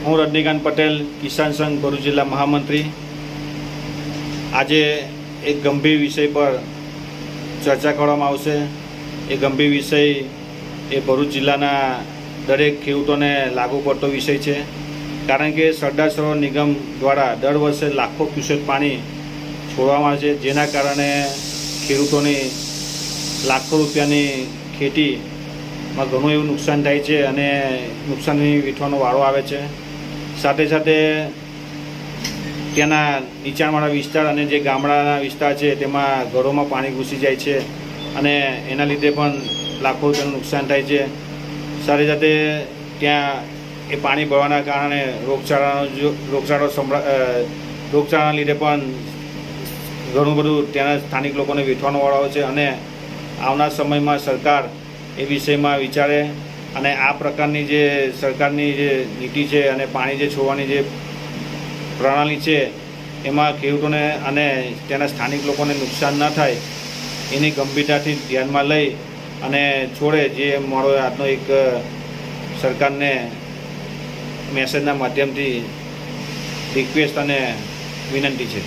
હું રજનીકાંત પટેલ, કિસાન સંઘ ભરૂચ જિલ્લા મહામંત્રી। આજે એક ગંભીર વિષય પર ચર્ચા કરવામાં આવશે। એ ગંભીર વિષય એ ભરૂચ જિલ્લાના દરેક ખેડૂતોને લાગુ પડતો વિષય છે, કારણ કે સરદાર સરોવર નિગમ દ્વારા દર વર્ષે લાખો ક્યુસેક પાણી છોડવામાં આવે છે, જેના કારણે ખેડૂતોની લાખો રૂપિયાની ખેતીમાં ઘણું એવું નુકસાન થાય છે અને નુકસાનની વેઠવાનો વારો આવે છે। સાથે સાથે ત્યાંના નીચાણવાળા વિસ્તાર અને જે ગામડાના વિસ્તાર છે તેમાં ઘરોમાં પાણી ઘૂસી જાય છે અને એના લીધે પણ લાખો રૂપિયાનું નુકસાન થાય છે। સાથે સાથે ત્યાં એ પાણી ભરવાના કારણે રોગચાળાના લીધે પણ ઘણું બધું ત્યાંના સ્થાનિક લોકોને વેઠવાનો વાળો આવે છે અને આવનાર સમયમાં સરકાર એ વિષયમાં વિચારે અને આ પ્રકારની જે સરકારની જે નીતિ છે અને પાણી જે છોડવાની જે પ્રણાલી છે એમાં ખેડૂતોને અને ત્યાંના સ્થાનિક લોકોને નુકસાન ન થાય એની ગંભીરતાથી ધ્યાનમાં લઈ અને છોડે, જે મારો આજનો એક સરકારને મેસેજના માધ્યમથી રિક્વેસ્ટ અને વિનંતી છે।